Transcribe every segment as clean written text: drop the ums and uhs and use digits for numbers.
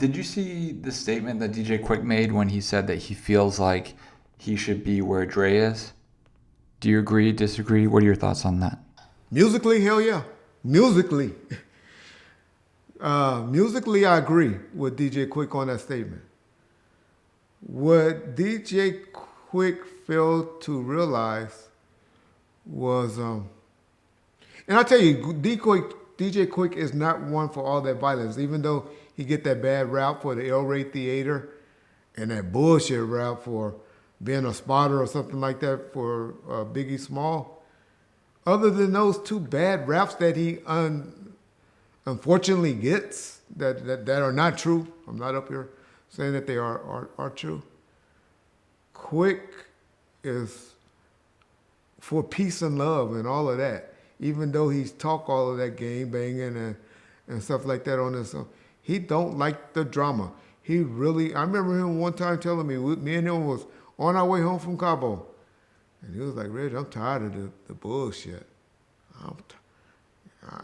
Did you see the statement that DJ Quik made when he said that he feels like he should be where Dre is? Do you agree, disagree? What are your thoughts on that? Musically, hell yeah. Musically. Musically, I agree with DJ Quik on that statement. What DJ Quik failed to realize was, and I tell you, DJ Quik is not one for all that violence, even though he get that bad rap for the El Rey Theater and that bullshit rap for being a spotter or something like that for Biggie Small. Other than those two bad raps that he unfortunately gets that are not true, I'm not up here saying that they are true. Quik is for peace and love and all of that. Even though he's talk all of that game banging and stuff like that on this, he don't like the drama. He really, I remember him one time telling me, me and him was on our way home from Cabo. And he was like, Reggie, I'm tired of the bullshit.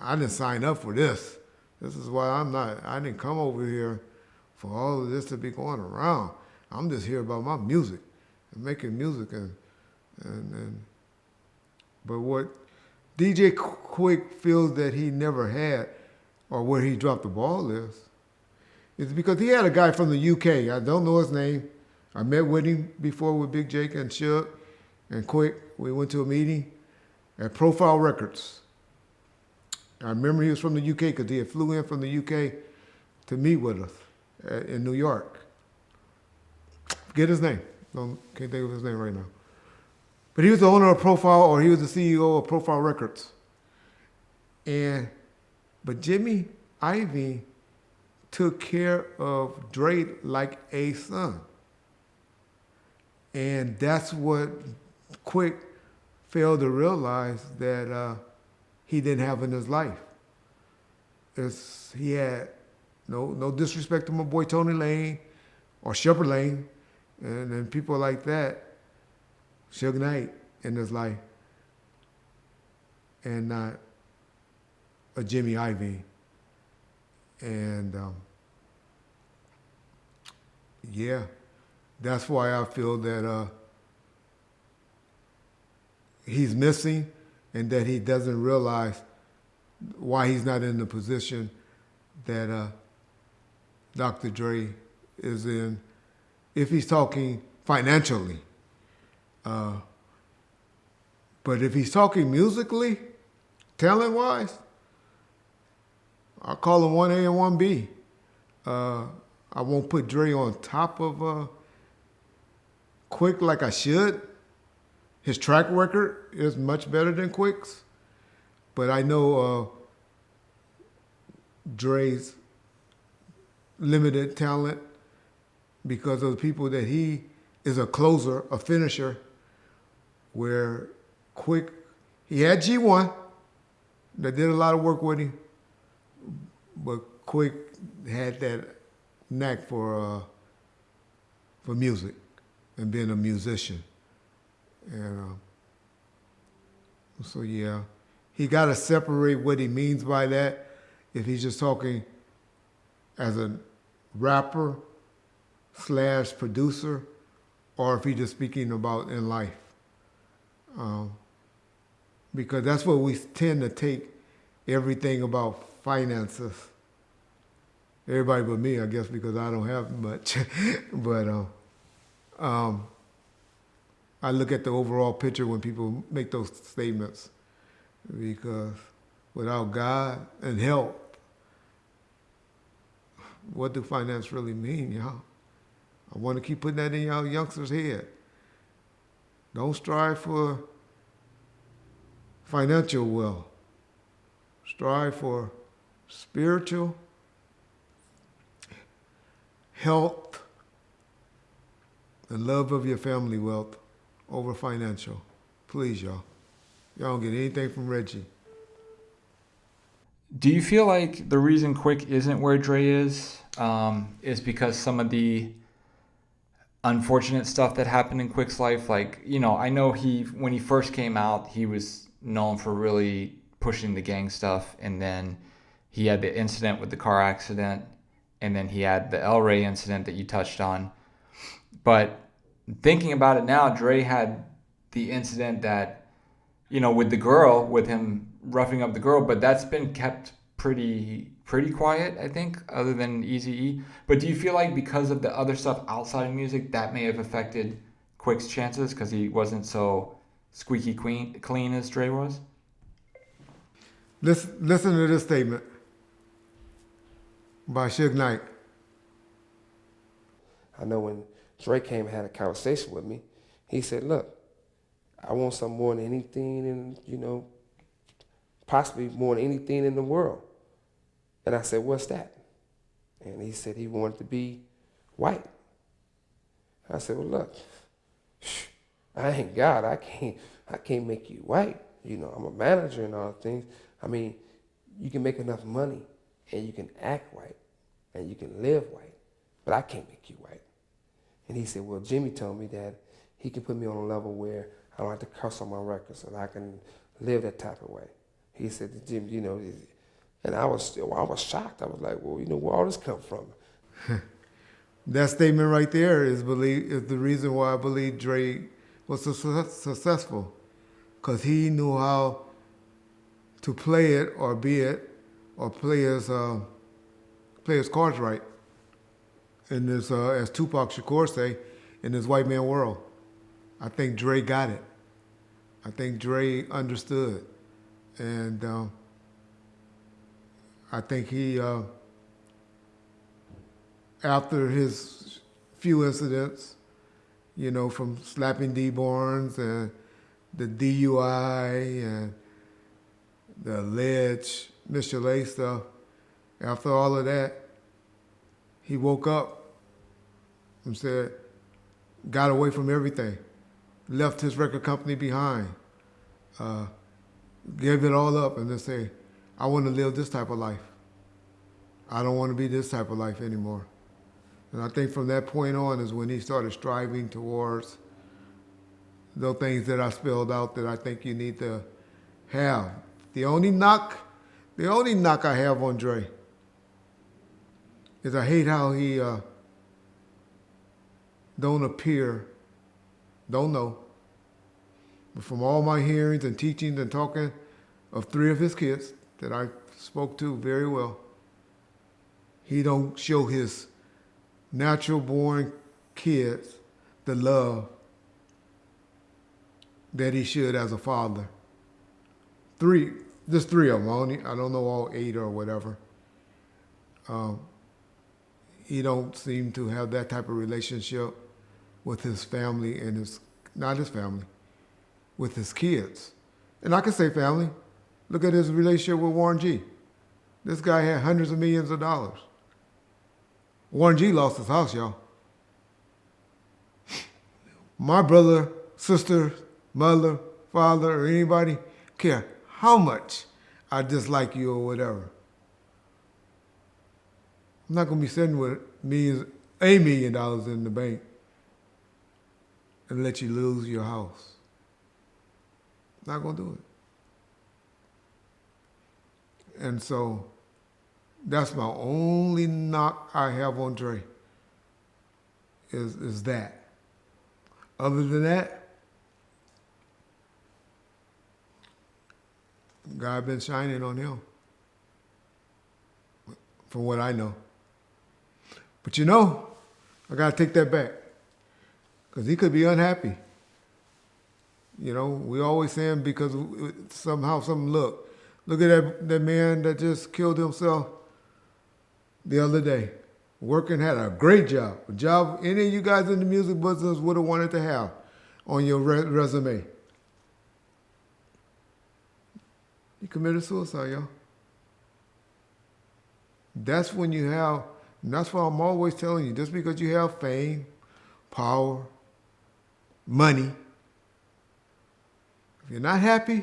I didn't sign up for this. This is why I didn't come over here for all of this to be going around. I'm just here about my music and making music and but what DJ Quik feels that he never had or where he dropped the ball is because he had a guy from the UK. I don't know his name. I met with him before with Big Jake and Suge and Quik. We went to a meeting at Profile Records. I remember he was from the UK because he had flew in from the UK to meet with us in New York. Forget his name. Can't think of his name right now. But he was the owner of Profile, or he was the CEO of Profile Records. But Jimmy Iovine took care of Dre like a son. And that's what Quik failed to realize that he didn't have in his life. He had no disrespect to my boy Tony Lane or Shepard Lane and people like that, Suge Knight in his life, and not a Jimmy Iovine. And yeah, that's why I feel that he's missing and that he doesn't realize why he's not in the position that Dr. Dre is in, if he's talking financially. But if he's talking musically, talent-wise, I'll call him 1A and 1B. I won't put Dre on top of Quik like I should. His track record is much better than Quik's. But I know Dre's limited talent because of the people that he is a closer, a finisher, where Quik, he had G1 that did a lot of work with him, but Quik had that knack for music and being a musician. And so yeah, he got to separate what he means by that. If he's just talking as a rapper / producer, or if he's just speaking about in life. Because that's what we tend to take everything about finances. Everybody but me, I guess, because I don't have much. But I look at the overall picture when people make those statements, because without God and help, what do finance really mean, y'all? I want to keep putting that in y'all youngsters' head. Don't strive for financial wealth. Strive for spiritual, health, and love of your family wealth over financial. Please, y'all. Y'all don't get anything from Reggie. Do you feel like the reason Quik isn't where Dre is because some of the unfortunate stuff that happened in Quik's life? Like, I know when he first came out, he was known for really pushing the gang stuff, and then he had the incident with the car accident, and then he had the El Rey incident that you touched on. But thinking about it now, Dre had the incident that, with the girl, with him roughing up the girl, but that's been kept pretty quiet, I think, other than Eazy-E. But do you feel like because of the other stuff outside of music, that may have affected Quick's chances because he wasn't so squeaky clean as Dre was? Listen to this statement by Suge Knight. I know when Drake came and had a conversation with me, he said, look, I want something more than anything in, possibly more than anything in the world. And I said, what's that? And he said he wanted to be white. I said, well, look, I ain't God. I can't make you white. I'm a manager and all things. I mean, you can make enough money and you can act white and you can live white, but I can't make you white. And he said, well, Jimmy told me that he can put me on a level where I don't have to cuss on my records and I can live that type of way. He said, Jimmy, and I was shocked. I was like, well, where all this come from? That statement right there is the reason why I believe Dre was so successful, because he knew how to play it or be it or play his cards right. In this, as Tupac Shakur say, in this white man world. I think Dre got it. I think Dre understood. And I think he, after his few incidents, from slapping D. Barnes and the DUI and the alleged Mr. Lay stuff, after all of that, he woke up and said, got away from everything, left his record company behind, gave it all up and just say, I want to live this type of life. I don't want to be this type of life anymore. And I think from that point on is when he started striving towards those things that I spelled out that I think you need to have. The only knock I have on Dre is I hate how he don't know. But from all my hearings and teachings and talking of 3 of his kids that I spoke to very well, he don't show his natural born kids the love that he should as a father. 3, just 3 of them. I don't know all 8 or whatever. He don't seem to have that type of relationship with his family and not his family, with his kids. And I can say family. Look at his relationship with Warren G. This guy had hundreds of millions of dollars. Warren G lost his house, y'all. My brother, sister, mother, father, or anybody care how much I dislike you or whatever. I'm not going to be sitting with $1 million in the bank and let you lose your house. Not going to do it. And so that's my only knock I have on Dre is that. Other than that, God been shining on him, from what I know. But I got to take that back, because he could be unhappy. We always saying because somehow something look at that man that just killed himself the other day. Working, had a great job. A job any of you guys in the music business would have wanted to have on your resume. He committed suicide, y'all. That's when you have, and that's why I'm always telling you, just because you have fame, power, money, if you're not happy,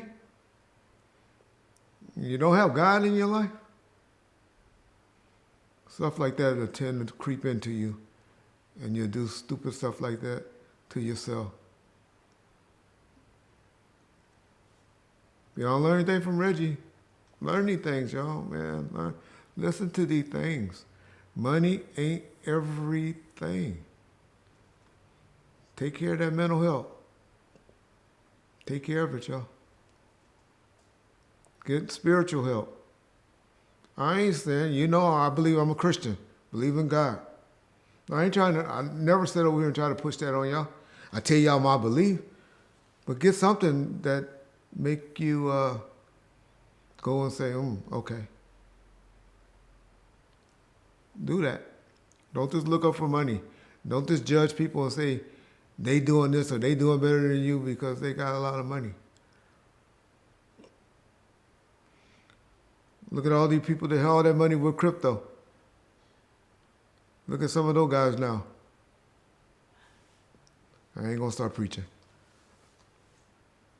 you don't have God in your life, stuff like that will tend to creep into you, and you'll do stupid stuff like that to yourself. You don't learn anything from Reggie. Learn these things, y'all, man. Listen to these things. Money ain't everything. Take care of that mental health. Take care of it, y'all. Get spiritual help. I ain't saying, I believe I'm a Christian. Believe in God. I never sit over here and try to push that on y'all. I tell y'all my belief. But get something that make you go and say, okay. Do that. Don't just look up for money. Don't just judge people and say they doing this or they doing better than you because they got a lot of money. Look at all these people that have all that money with crypto. Look at some of those guys now. I ain't gonna start preaching.